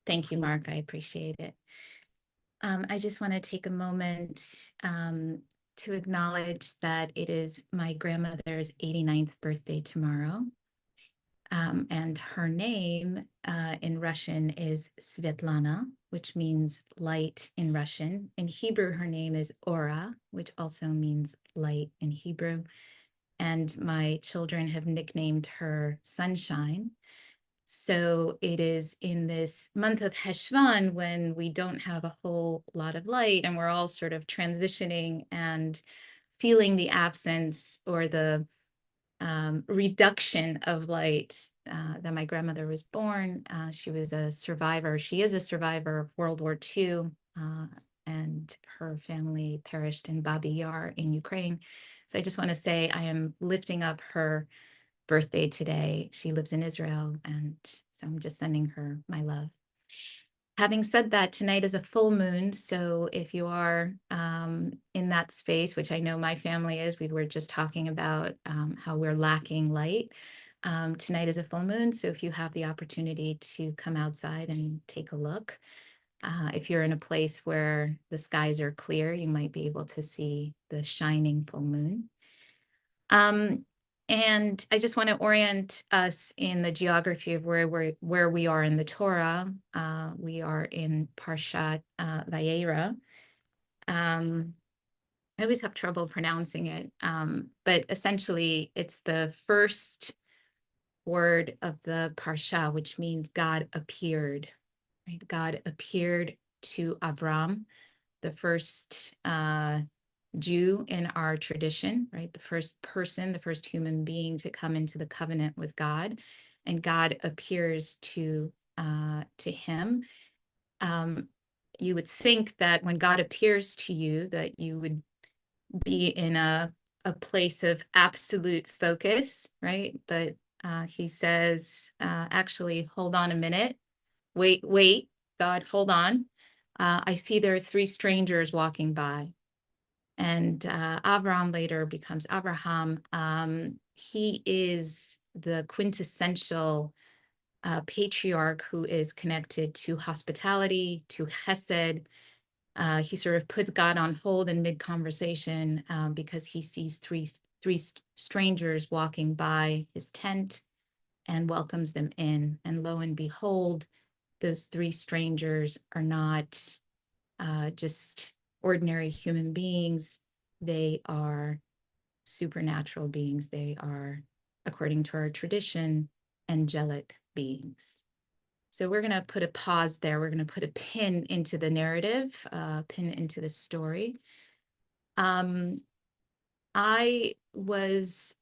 Thank you, Mark. I appreciate it. I just want to take a moment to acknowledge that it is my grandmother's 89th birthday tomorrow. And her name in Russian is Svetlana, which means light in Russian. In Hebrew, her name is Ora, which also means light in Hebrew. And my children have nicknamed her Sunshine. So it is in this month of Heshvan when we don't have a whole lot of light and we're all sort of transitioning and feeling the absence or the reduction of light that my grandmother was born. She was a survivor. She is a survivor of World War II, and her family perished in Babi Yar in Ukraine. So I just want to say I am lifting up her birthday today. She lives in Israel, and so I'm just sending her my love. Having said that, tonight is a full moon. So if you are in that space, which I know my family is, we were just talking about how we're lacking light. Tonight is a full moon. So if you have the opportunity to come outside and take a look, if you're in a place where the skies are clear, you might be able to see the shining full moon. And I just want to orient us in the geography of where we are in the Torah. We are in Parshat Vayera. I always have trouble pronouncing it, but essentially it's the first word of the Parsha, which means God appeared. Right? God appeared to Avram, the first Jew in our tradition, right? The first person, the first human being to come into the covenant with God, and God appears to him. You would think that when God appears to you, that you would be in a place of absolute focus, right? But he says, actually, hold on a minute. Wait, God, hold on. I see there are three strangers walking by. And Avram later becomes Abraham. He is the quintessential patriarch who is connected to hospitality, to chesed. He sort of puts God on hold in mid-conversation because he sees three strangers walking by his tent and welcomes them in. And lo and behold, those three strangers are not just ordinary human beings. They are supernatural beings. They are, according to our tradition, angelic beings. So we're going to put a pause there. We're going to put a pin into the narrative, pin into the story. I was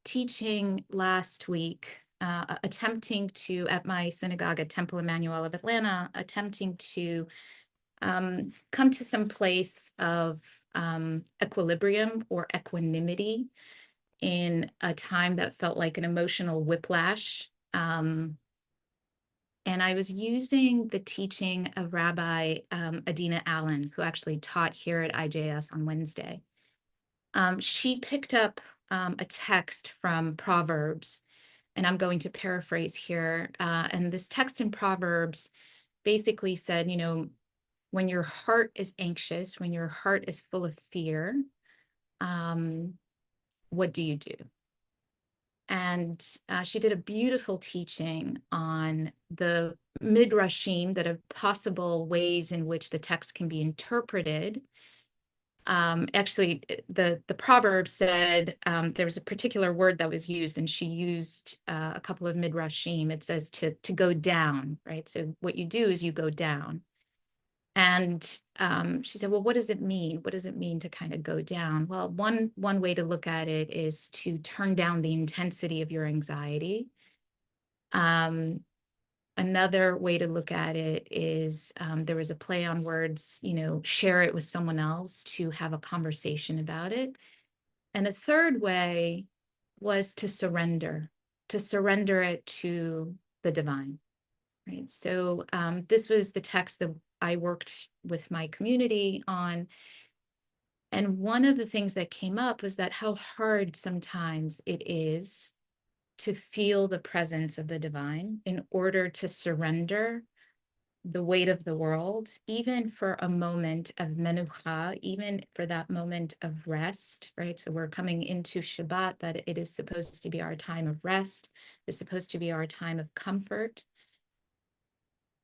teaching last week, attempting to, at my synagogue at Temple Emmanuel of Atlanta, attempting to come to some place of equilibrium or equanimity in a time that felt like an emotional whiplash. And I was using the teaching of Rabbi Adina Allen, who actually taught here at IJS on Wednesday. She picked up a text from Proverbs, and I'm going to paraphrase here. And this text in Proverbs basically said, you know, when your heart is anxious, when your heart is full of fear, what do you do? And she did a beautiful teaching on the midrashim, that are possible ways in which the text can be interpreted. Actually, the proverb said there was a particular word that was used, and she used a couple of midrashim. It says to go down, right? So what you do is you go down. And she said, well, what does it mean? What does it mean to kind of go down? Well, one way to look at it is to turn down the intensity of your anxiety. Another way to look at it is there was a play on words, you know, share it with someone else, to have a conversation about it. And a third way was to surrender it to the divine, right? So this was the text that I worked with my community on. And one of the things that came up was that how hard sometimes it is to feel the presence of the divine in order to surrender the weight of the world, even for a moment of menucha, even for that moment of rest, right? So we're coming into Shabbat, that it is supposed to be our time of rest, it's supposed to be our time of comfort.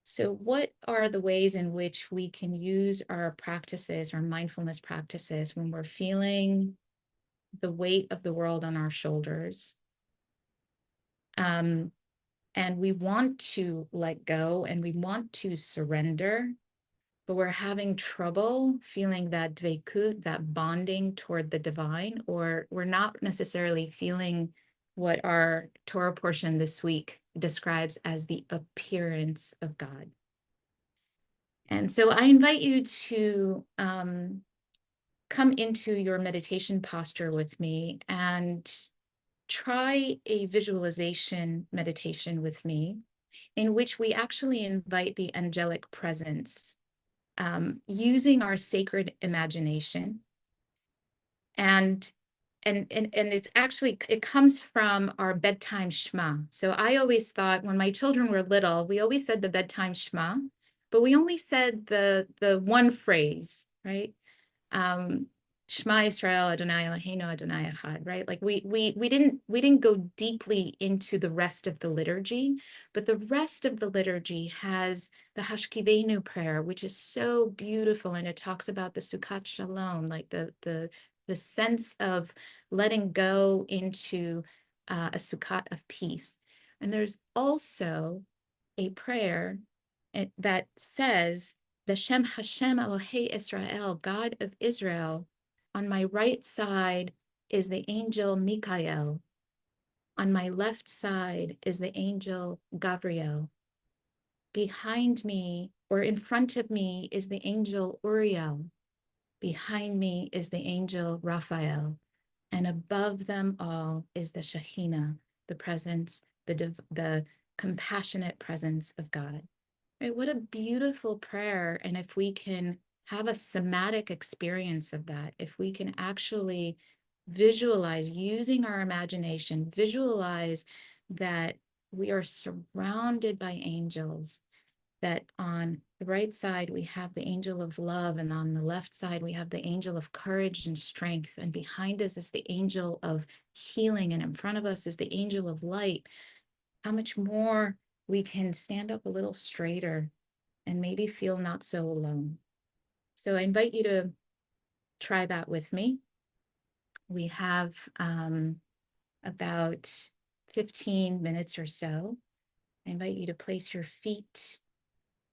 So what are the ways in which we can use our practices, our mindfulness practices, when we're feeling the weight of the world on our shoulders? And we want to let go and we want to surrender, but we're having trouble feeling that dveikut, that bonding toward the divine, or we're not necessarily feeling what our Torah portion this week describes as the appearance of God. And so I invite you to come into your meditation posture with me and try a visualization meditation with me, in which we actually invite the angelic presence, using our sacred imagination. And it's actually, it comes from our bedtime Shema. So I always thought, when my children were little, we always said the bedtime Shema, but we only said the one phrase, right? Shema Yisrael Adonai Eloheinu Adonai Echad, right? Like we didn't go deeply into the rest of the liturgy, but the rest of the liturgy has the Hashkivenu prayer, which is so beautiful, and it talks about the Sukkat Shalom, like the sense of letting go into a Sukkat of peace. And there's also a prayer that says, Beshem Hashem Elohei Israel, God of Israel. On my right side is the angel Mikael. On my left side is the angel Gabriel. Behind me, or in front of me, is the angel Uriel. Behind me is the angel Raphael. And above them all is the Shekhinah, the presence, the compassionate presence of God. Right? What a beautiful prayer. And if we can have a somatic experience of that, if we can actually visualize, using our imagination, visualize that we are surrounded by angels, that on the right side we have the angel of love, and on the left side we have the angel of courage and strength, and behind us is the angel of healing, and in front of us is the angel of light. How much more we can stand up a little straighter and maybe feel not so alone. So I invite you to try that with me. We have about 15 minutes or so. I invite you to place your feet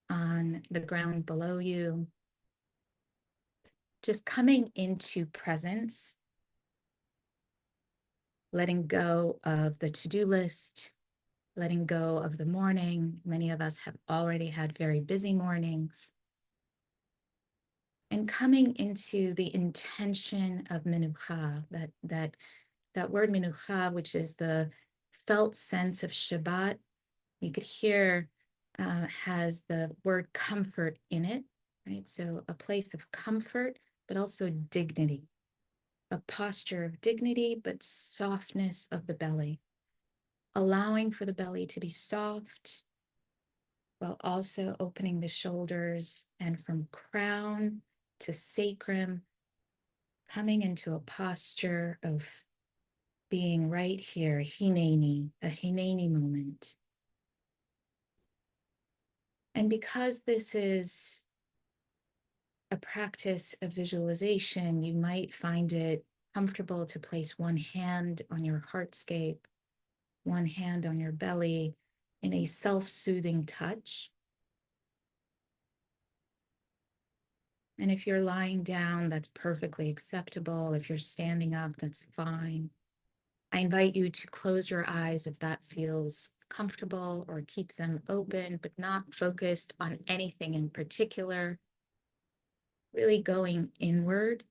on the ground below you, just coming into presence, letting go of the to-do list, letting go of the morning. Many of us have already had very busy mornings. And coming into the intention of menucha, that word menucha, which is the felt sense of Shabbat, you could hear has the word comfort in it, right? So a place of comfort, but also dignity, a posture of dignity, but softness of the belly, allowing for the belly to be soft, while also opening the shoulders, and from crown to sacrum, coming into a posture of being right here, a hineni moment. And because this is a practice of visualization, you might find it comfortable to place one hand on your heartscape, one hand on your belly, in a self-soothing touch. And if you're lying down, that's perfectly acceptable. If you're standing up, that's fine. I invite you to close your eyes if that feels comfortable, or keep them open, but not focused on anything in particular. Really going inward.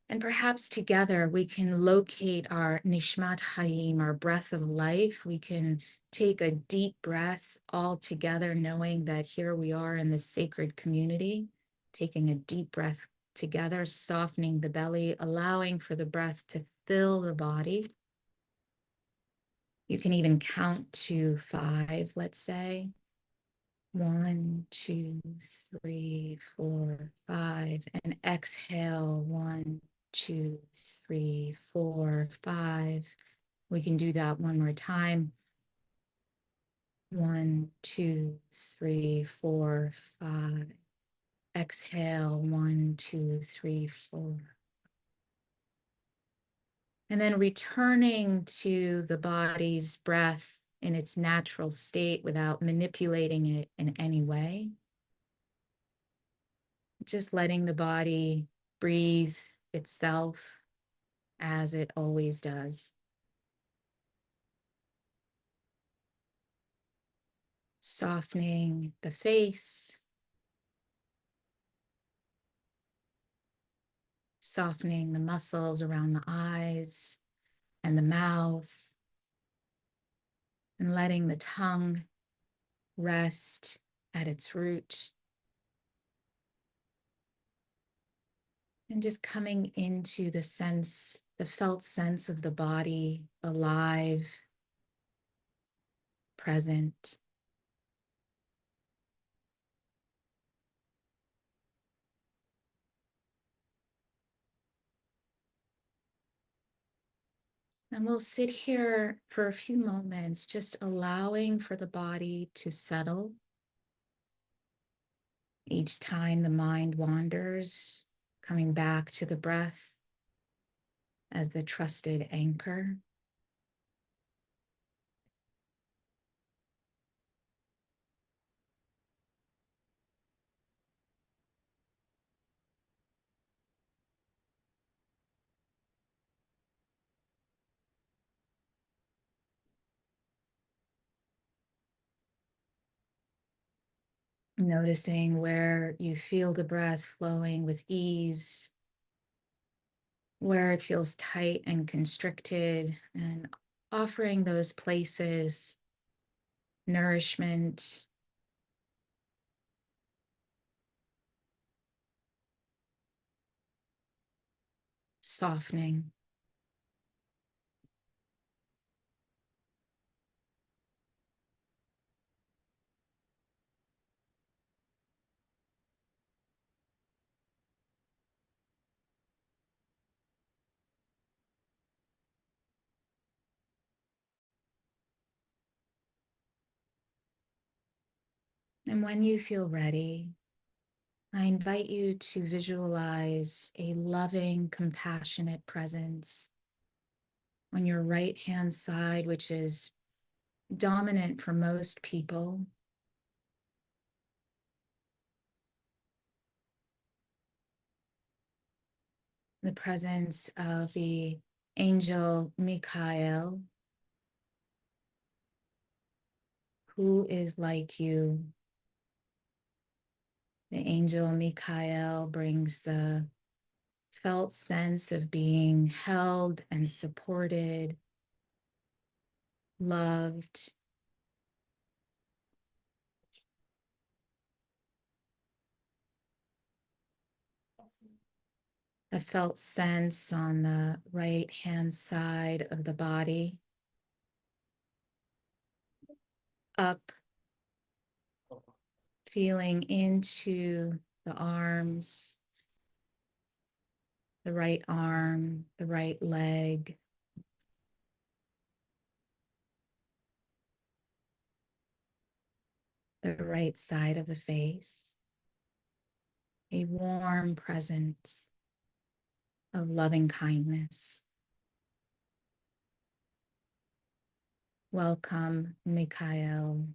And perhaps together we can locate our nishmat hayim, our breath of life. We can take a deep breath all together, knowing that here we are in this sacred community, taking a deep breath together, softening the belly, allowing for the breath to fill the body. You can even count to 5, let's say. 1, 2, 3, 4, 5, and exhale. 1, 2, 3, 4, 5. We can do that one more time. 1, 2, 3, 4, 5. Exhale. 1, 2, 3, 4. And then returning to the body's breath in its natural state without manipulating it in any way. Just letting the body breathe itself as it always does. Softening the face, softening the muscles around the eyes and the mouth, and letting the tongue rest at its root. And just coming into the sense, the felt sense of the body alive, present. And we'll sit here for a few moments, just allowing for the body to settle. Each time the mind wanders, coming back to the breath as the trusted anchor. Noticing where you feel the breath flowing with ease, where it feels tight and constricted, and offering those places nourishment, softening. And when you feel ready, I invite you to visualize a loving, compassionate presence on your right hand side, which is dominant for most people. The presence of the angel Michael, who is like you. The angel Michael brings the felt sense of being held and supported, loved. A felt sense on the right hand side of the body, up, feeling into the arms, the right arm, the right leg, the right side of the face. A warm presence of loving kindness. Welcome, Michael,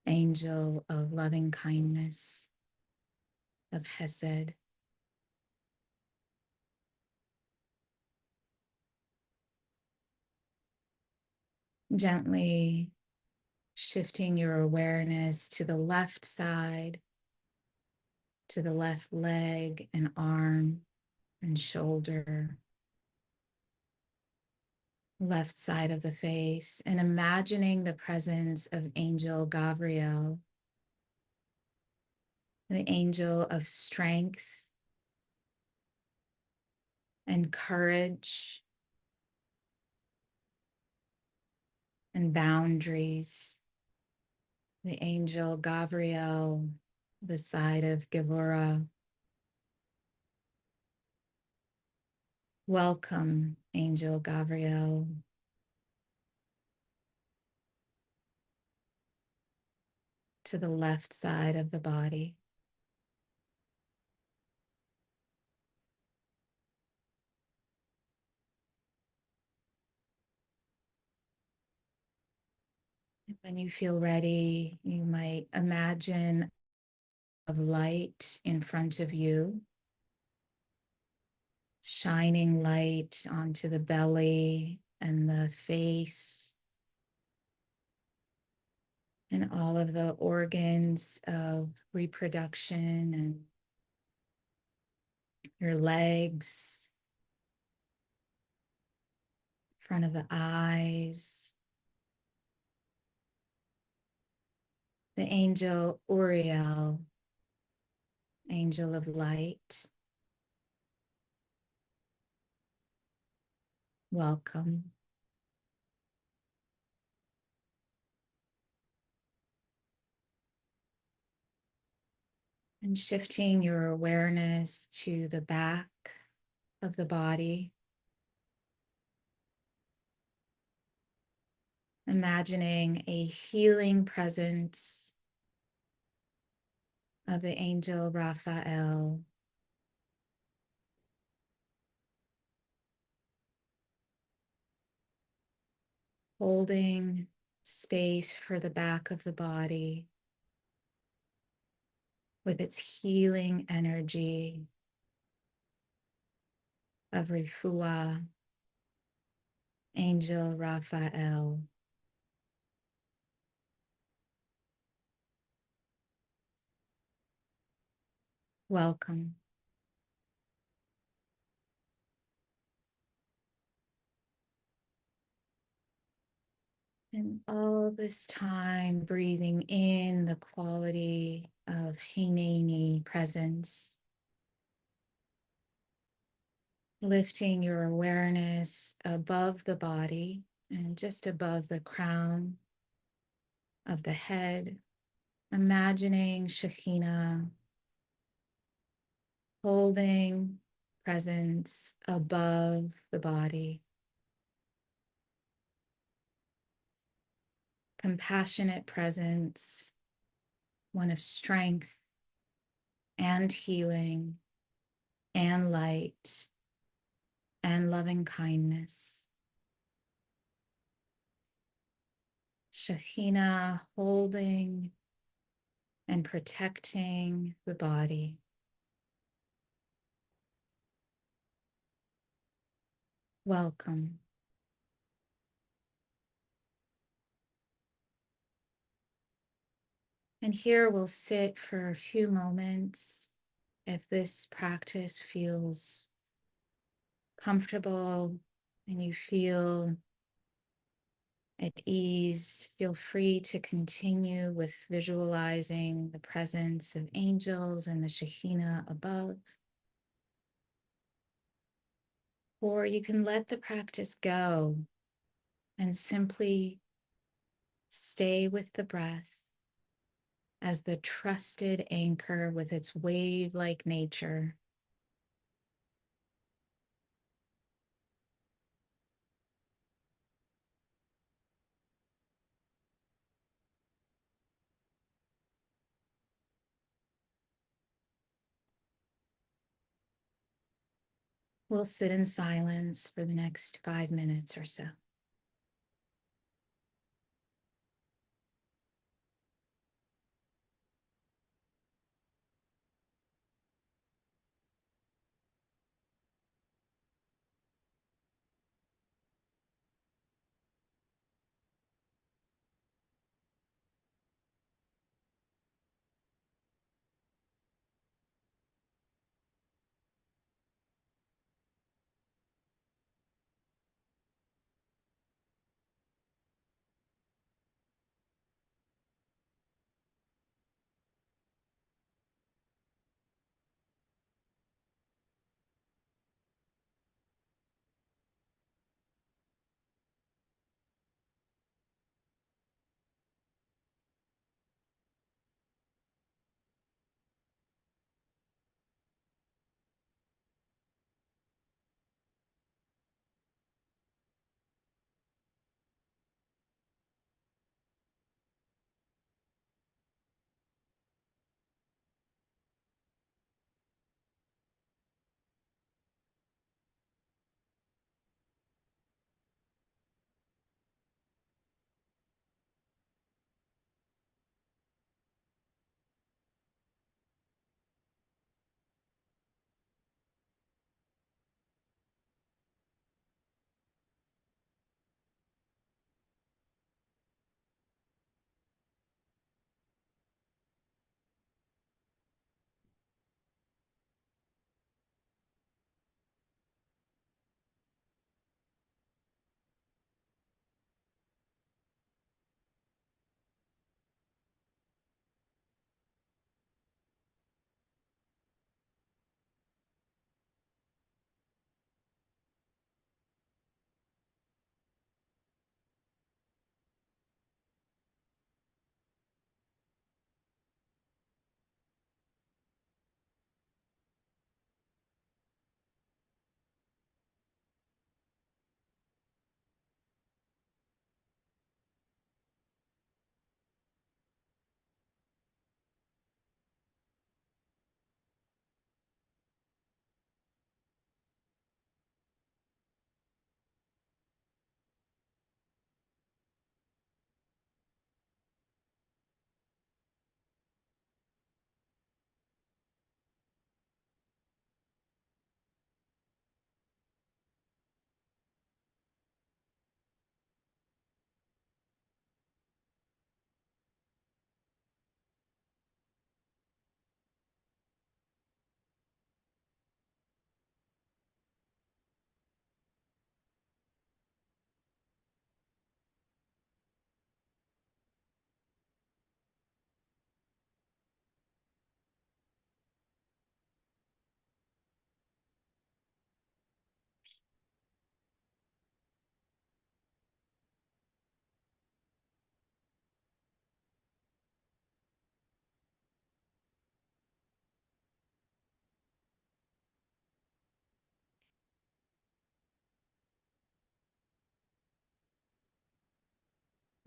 angel of loving kindness, of Hesed. Gently shifting your awareness to the left side, to the left leg and arm and shoulder, left side of the face, and imagining the presence of Angel Gabriel, the angel of strength and courage, and boundaries. The angel Gabriel, the side of Gevurah. Welcome, Angel Gabriel. To the left side of the body. When you feel ready, you might imagine of light in front of you, shining light onto the belly and the face and all of the organs of reproduction and your legs, front of the eyes. The angel Uriel, angel of light. Welcome. And shifting your awareness to the back of the body. Imagining a healing presence of the angel Raphael. Holding space for the back of the body with its healing energy of Refuah, angel Raphael. Welcome. And all this time breathing in the quality of Hineni presence, lifting your awareness above the body and just above the crown of the head, imagining Shekhinah holding presence above the body, compassionate presence, one of strength and healing and light and loving kindness. Shekhinah holding and protecting the body. Welcome. And here we'll sit for a few moments. If this practice feels comfortable and you feel at ease, feel free to continue with visualizing the presence of angels and the Shekhinah above. Or you can let the practice go and simply stay with the breath as the trusted anchor with its wave-like nature. We'll sit in silence for the next 5 minutes or so.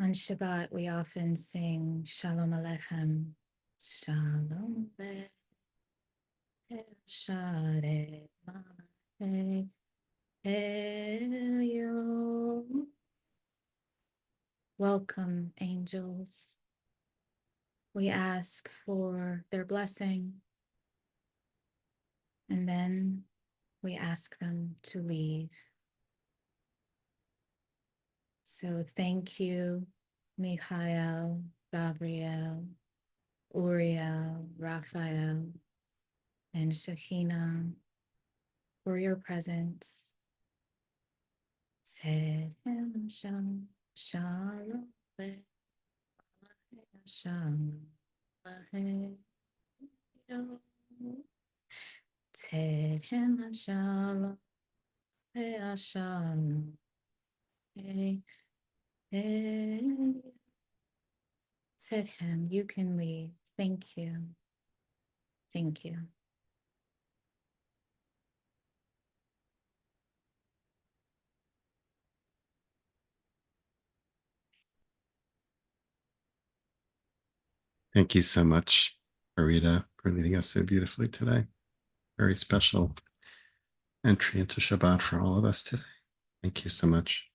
On Shabbat, we often sing Shalom Aleichem, Shalom Aleichem, Shalom Aleichem, Elyon. Welcome, angels. We ask for their blessing, and then we ask them to leave. So thank you, Michael, Gabriel, Uriel, Raphael, and Shekhinah, for your presence. Tzedem Shalom, Shalom, Shalom, Tzedem Shalom, Shalom, Tzedem, you can leave. Thank you. Thank you. Thank you so much, Marita, for leading us so beautifully today. Very special entry into Shabbat for all of us today. Thank you so much.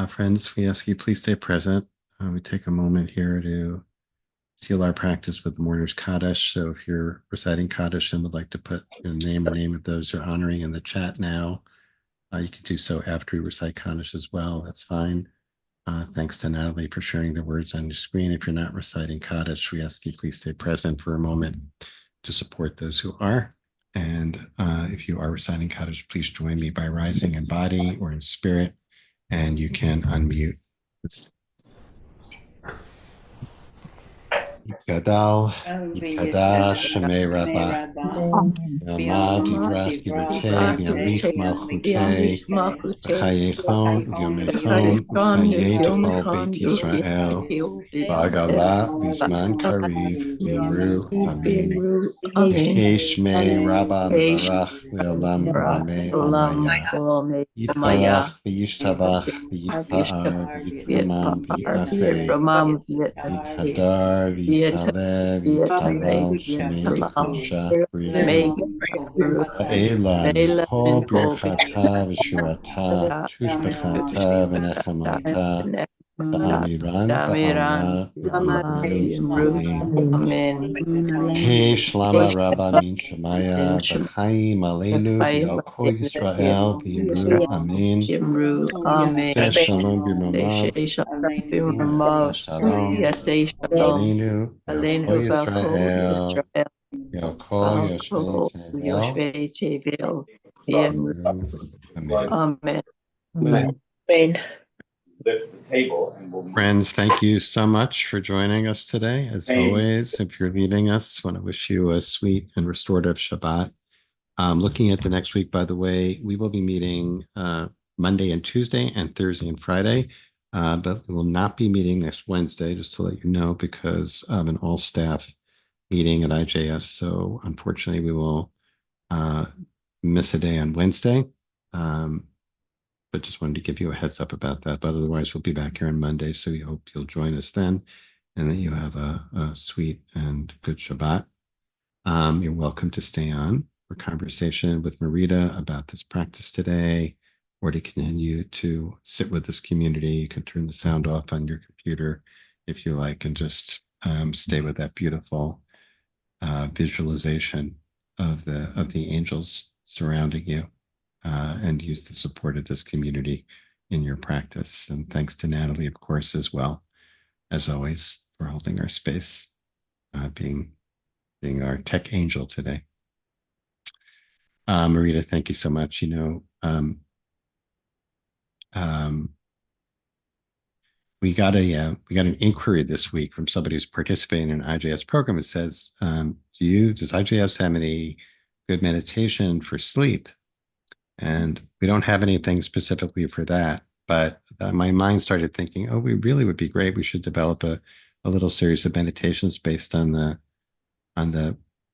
Friends, we ask you please stay present. We take a moment here to seal our practice with the mourner's Kaddish. So if you're reciting Kaddish and would like to put your name or name of those you're honoring in the chat now, you can do so after we recite Kaddish as well. That's fine. Thanks to Natalie for sharing the words on your screen. If you're not reciting Kaddish, we ask you please stay present for a moment to support those who are. And if you are reciting Kaddish, please join me by rising in body or in spirit, and you can unmute. Gadal, Yikada, Shemei Rabbah, Yamad, Yivrach, Yivate, Yamlich, Malchute, Chayechon, Yomechon, Chayet Chol Beit Yisrael, V'agala, Vizman Kariv, V'imru, Amen. Yehi Shmei Rabba Mevarach, Le'olam V'amei Amaya. Yitbarach, V'yishtabach, V'yitpa'ar, V'yitromam, V'yitnaseh, V'yithadar, V'yitaleh, V'yitalal, Shemei Kedusha, B'richu. V'elan, Kol Birchata, V'shirata, Tushbechata, V'nechamata, Ba'amiran, Ba'ala, V'imru, Amen. Hey Shlama Rabba Min Shemaya V'chaim Aleinu V'al Kol Yisrael V'imru Amen. Yaseh Shalom B'mamav Yaseh Shalom Aleinu V'al Kol Yisrael V'al Kol Yoshvei Tevel V'imru Amen. Amen. Lift the table and we'll move. Friends, thank you so much for joining us today. As always, if you're leaving us, I want to wish you a sweet and restorative Shabbat. Looking at the next week, by the way, we will be meeting Monday and Tuesday and Thursday and Friday, but we will not be meeting next Wednesday, just to let you know, because of an all-staff meeting at IJS. So unfortunately, we will miss a day on Wednesday. But just wanted to give you a heads up about that. But otherwise, we'll be back here on Monday. So we hope you'll join us then and that you have a sweet and good Shabbat. You're welcome to stay on for conversation with Marita about this practice today, or to continue to sit with this community. You can turn the sound off on your computer if you like, and just stay with that beautiful visualization of the angels surrounding you. And use the support of this community in your practice. And thanks to Natalie, of course, as well, as always, for holding our space, being our tech angel today. Marita, thank you so much. You know, we got an inquiry this week from somebody who's participating in an IJS program. It says, does IJS have any good meditation for sleep? And we don't have anything specifically for that, but my mind started thinking, oh, we really would be great. We should develop a little series of meditations based on the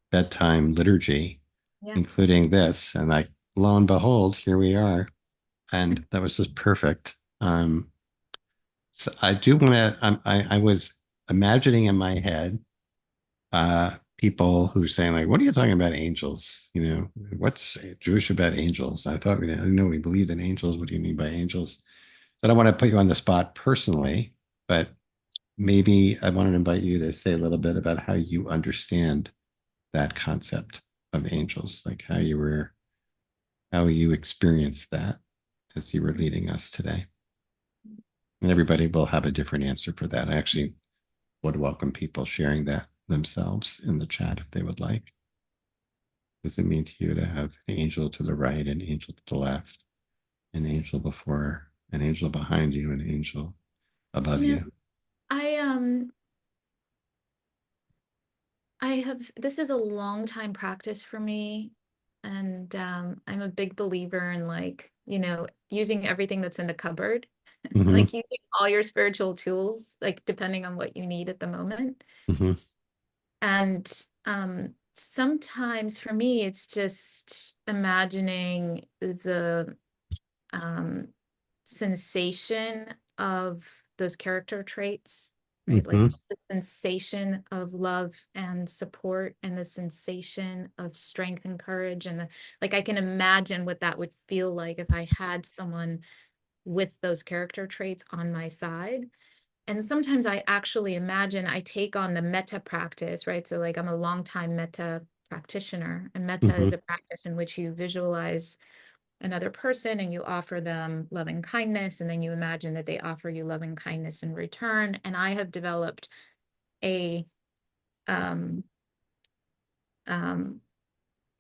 bedtime liturgy, including this. And like, lo and behold, here we are. And that was just perfect. So I do want to, I was imagining in my head, people who saying like, what are you talking about angels? You know, what's Jewish about angels? I thought, I didn't know we believed in angels. What do you mean by angels? So I don't want to put you on the spot personally, but maybe I want to invite you to say a little bit about how you understand that concept of angels, like how you experienced that as you were leading us today. And everybody will have a different answer for that. I actually would welcome people sharing that themselves in the chat if they would like. What does it mean to you to have an angel to the right, an angel to the left, an angel before, an angel behind you, an angel above You know, you? I I have, this is a long time practice for me. And I'm a big believer in, like, using everything that's in the cupboard, Mm-hmm, like using all your spiritual tools, like depending on what you need at the moment. mm-hmm, And sometimes for me, it's just imagining the um, sensation of those character traits, right? Like mm-hmm, the sensation of love and support, and the sensation of strength and courage. And like, I can imagine what that would feel like if I had someone with those character traits on my side. And sometimes I actually imagine I take on the metta practice, right? So like, I'm a longtime metta practitioner, and metta mm-hmm, is a practice in which you visualize another person and you offer them loving kindness, and then you imagine that they offer you loving kindness in return. And I have developed a um, um,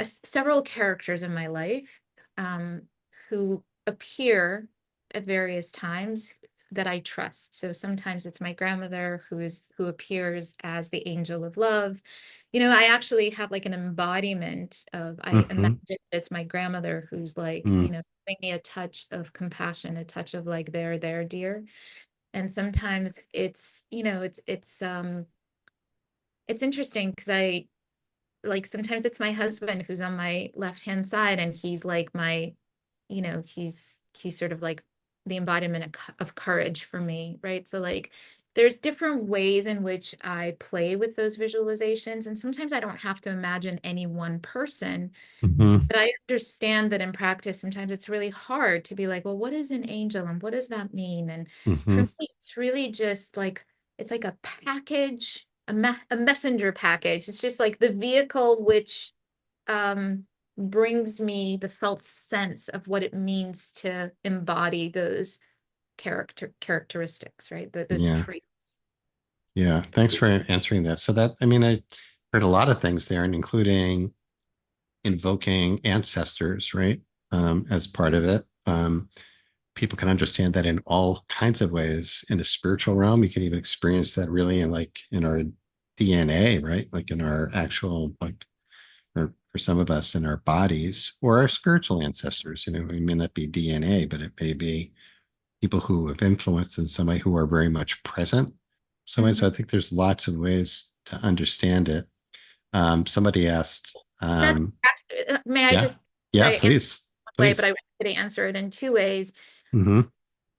several characters in my life um, who appear at various times that I trust. So sometimes it's my grandmother who appears as the angel of love. I actually have like an embodiment of, I mm-hmm, imagine it's my grandmother who's like, mm, giving me a touch of compassion, a touch of like, there, dear. And sometimes it's interesting because I, like, sometimes it's my husband who's on my left hand side, and he's like my, he's sort of like the embodiment of courage for me, right? So like, there's different ways in which I play with those visualizations, and sometimes I don't have to imagine any one person. mm-hmm, But I understand that in practice, sometimes it's really hard to be like, well, what is an angel and what does that mean? And for mm-hmm. me, it's really just like, it's like a package, a messenger package. It's just like the vehicle which um, brings me the felt sense of what it means to embody those characteristics, right? Those Yeah, traits. yeah. Thanks for answering that. So that, I mean, I heard a lot of things there, and including invoking ancestors, right? As part of it. People can understand that in all kinds of ways in a spiritual realm. You can even experience that really in like in our DNA, right? Like in our actual, like, or for some of us in our bodies or our spiritual ancestors. It may not be DNA, but it may be people who have influenced in some way who are very much present. So I Mhm. think there's lots of ways to understand it. Somebody asked, That's may I yeah, just, yeah, I answer please, one way, but please. I could answer it in two ways. Mm-hmm,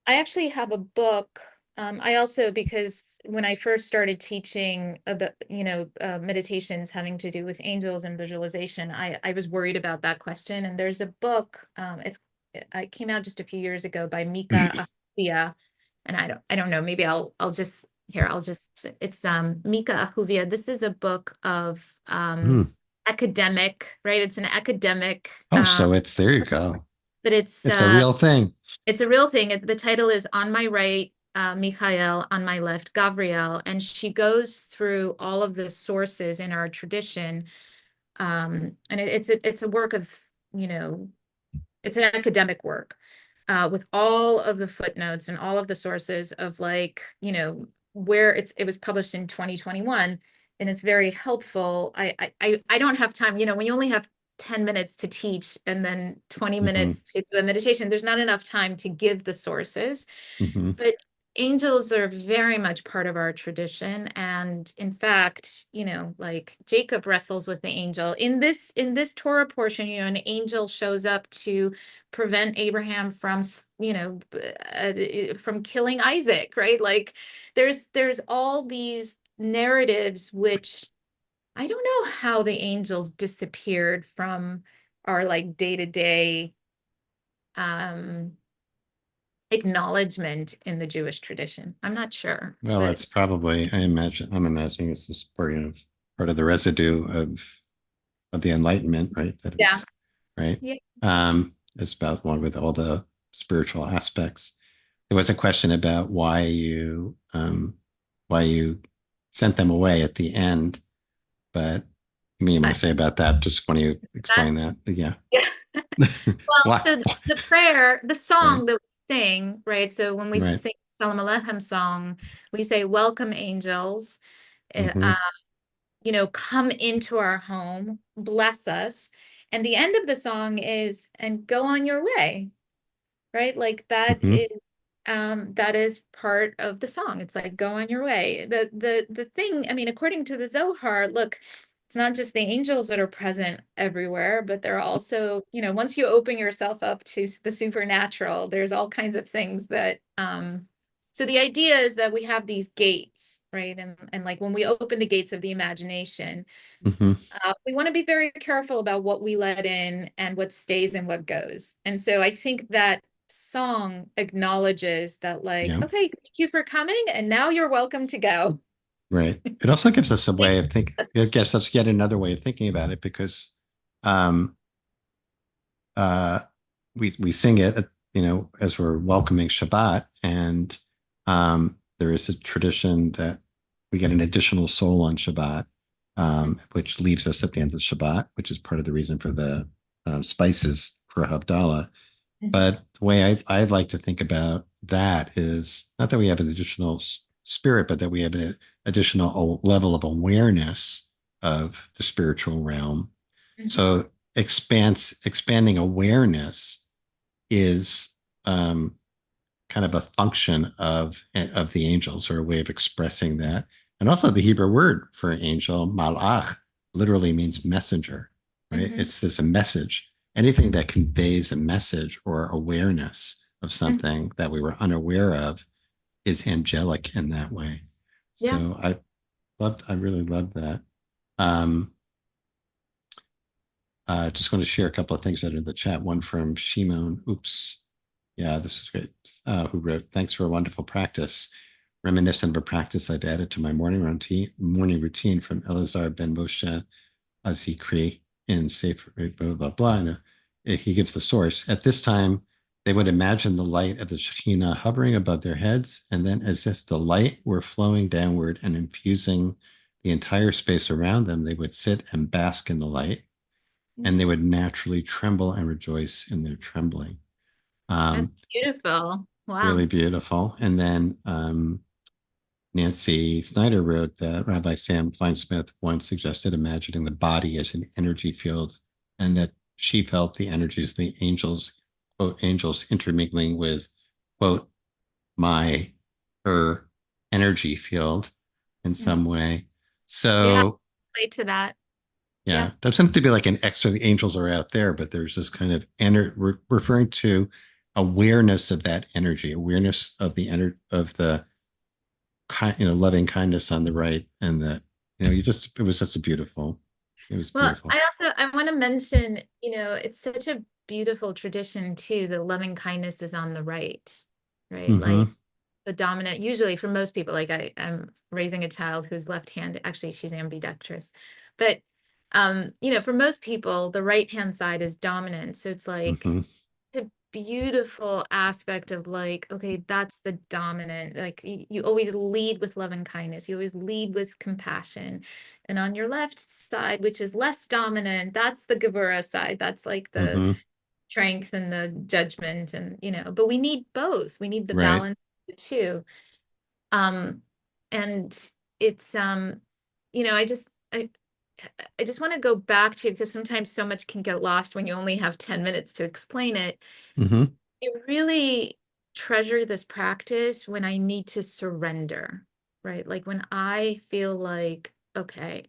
I actually have a book. I also, because when I first started teaching about, meditations having to do with angels and visualization, I was worried about that question. And there's a book, it came out just a few years ago by Mika Ahuvia. And I don't know, maybe it's Mika Ahuvia. This is a book of mm. academic, right? It's an academic, Oh, so it's there you go. but It's a real thing. it's a real thing. The title is On My Right, Michael, on my left, Gabrielle, and she goes through all of the sources in our tradition. And it's a work of, you know, it's an academic work with all of the footnotes and all of the sources of, like, where it was published in 2021, and it's very helpful. I don't have time, when you only have 10 minutes to teach and then 20 Hmm. minutes to do a meditation, there's not enough time to give the sources. Hmm. But angels are very much part of our tradition. And in fact, like Jacob wrestles with the angel in this Torah portion, an angel shows up to prevent Abraham from, from killing Isaac, right? Like there's all these narratives, which I don't know how the angels disappeared from our like day-to-day acknowledgement in the Jewish tradition. I'm not sure. Well, But it's probably, I'm imagining this is part of the residue of the Enlightenment, right? That yeah. it's right. Yeah. It's about one with all the spiritual aspects. There was a question about why you sent them away at the end, but you want to say about that? Just want you explain that? Yeah. Yeah. Well, Why? so the prayer, the Right. song that we sing, right? So when we Right. sing Shalom Aleichem song, we say, "Welcome, angels. Mm-hmm. Come into our home, bless us." And the end of the song is, "And go on your way." Right? Like Mm-hmm. that is part of the song. It's like, go on your way. The thing, I mean, according to the Zohar, look, it's not just the angels that are present everywhere, but they're also, once you open yourself up to the supernatural, there's all kinds of things that so the idea is that we have these gates, right? And like when we open the gates of the imagination, Mm-hmm. we want to be very careful about what we let in and what stays and what goes. And so I think that song acknowledges that, like, Yeah. okay, thank you for coming, and now you're welcome to go. Right. It also gives us a way of thinking. I guess that's yet another way of thinking about it because um, uh, we sing it, as we're welcoming Shabbat, and there is a tradition that we get an additional soul on Shabbat, which leaves us at the end of Shabbat, which is part of the reason for the spices for Havdalah. But the way I'd like to think about that is not that we have an additional spirit, but that we have an additional level of awareness of the spiritual realm. Mhm. So expanding awareness is kind of a function of the angels, or a way of expressing that. And also the Hebrew word for angel, malach, literally means messenger, right? Mhm. It's a message. Anything that conveys a message or awareness of Mhm. something that we were unaware of is angelic in that way. Yeah. So I really loved that. Um, just want to share a couple of things that are in the chat. One from Shimon. Oops. Yeah, this is great. Who wrote, "Thanks for a wonderful practice. Reminiscent of a practice I've added to my morning routine from Elazar ben Moshe Azikri in Sefer blah, blah, blah. And he gives the source. At this time, they would imagine the light of the Shekhinah hovering above their heads, and then as if the light were flowing downward and infusing the entire space around them, they would sit and bask in the light, and they would naturally tremble and rejoice in their trembling." That's Um, beautiful. Wow. really beautiful. And then Nancy Snyder wrote that Rabbi Sam Feinsmith once suggested imagining the body as an energy field, and that she felt the energies of the angels, quote, angels intermingling with, quote, her energy field in Mhm. some way. Yeah, So relate to that. Yeah. yeah, doesn't have to be like an extra, the angels are out there, but there's this kind of referring to awareness of that energy, awareness of the of the loving kindness on the right, and that it was just it was Well, beautiful. I want to mention, it's such a beautiful tradition too. The loving kindness is on the right? Mm-hmm. Like the dominant, usually for most people, like I'm raising a child who's left-handed. Actually, she's ambidextrous. But for most people, the right-hand side is dominant. So it's like Mm-hmm. a beautiful aspect of like, okay, that's the dominant. Like you always lead with love and kindness. You always lead with compassion. And on your left side, which is less dominant, that's the Gevura side. That's like the Mm-hmm. strength and the judgment. And, but we need both. We need the Right. balance of the two. Um, and it's I just I just want to go back to, because sometimes so much can get lost when you only have 10 minutes to explain it. Mm-hmm. I really treasure this practice when I need to surrender, right? Like when I feel like, okay,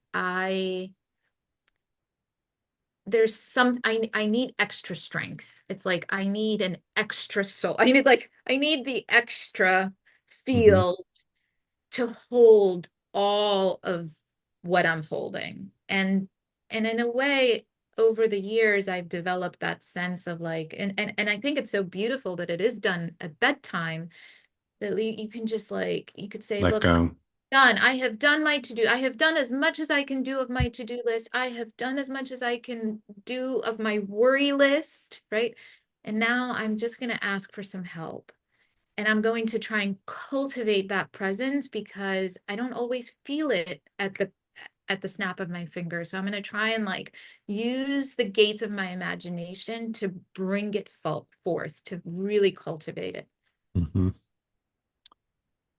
there's some, I need extra strength. It's like I need an extra soul. I need the extra feel to hold all of what I'm holding. And in a way, over the years, I've developed that sense of like, and I think it's so beautiful that it is done at bedtime, that you can just like, you could say, Let look, go. done. I have done my to-do. I have done as much as I can do of my to-do list. I have done as much as I can do of my worry list, right? And now I'm just going to ask for some help. And I'm going to try and cultivate that presence because I don't always feel it at the snap of my finger. So I'm going to try and like use the gates of my imagination to bring it forth, to really cultivate it. Mhm.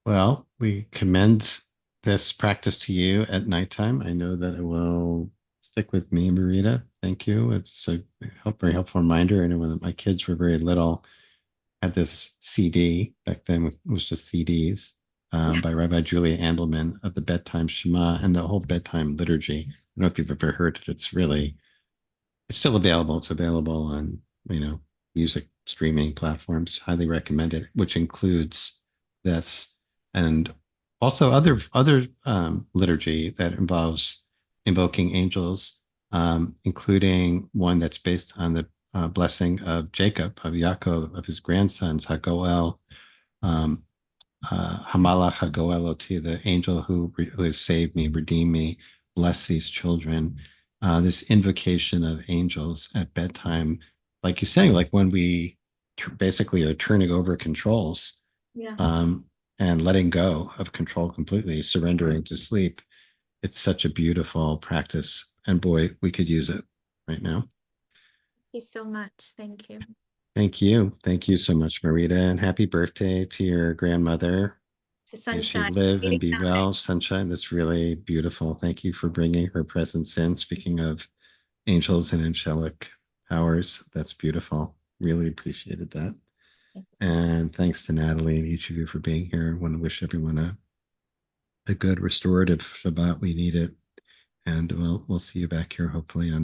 Well, we commend this practice to you at nighttime. I know that it will stick with me, Marita. Thank you. It's a very helpful reminder. I know when my kids were very little, I had this CD back then. It was just CDs by Rabbi Julia Andelman of the bedtime Shema and the whole bedtime liturgy. I don't know if you've ever heard it. It's still available. It's available on, music streaming platforms. Highly recommend it, which includes this and also other liturgy that involves invoking angels, including one that's based on the blessing of Jacob, of Yaakov, of his grandsons, Hagoel, um, Hamalach Hagoeloti, the angel who has saved me, redeemed me, bless these children. This invocation of angels at bedtime, like you're saying, like when we basically are turning over controls, Yeah. um, and letting go of control completely, surrendering to sleep. It's such a beautiful practice. And boy, we could use it right now. Thank you so much. Thank you. Thank you. Thank you so much, Marita. And happy birthday to your grandmother. To May she sunshine. live and be well. Sunshine, that's really beautiful. Thank you for bringing her presence in. Speaking of angels and angelic powers, that's beautiful. Really appreciated that. And thanks to Natalie and each of you for being here. I want to wish everyone a good restorative Shabbat. We need it. And we'll see you back here hopefully on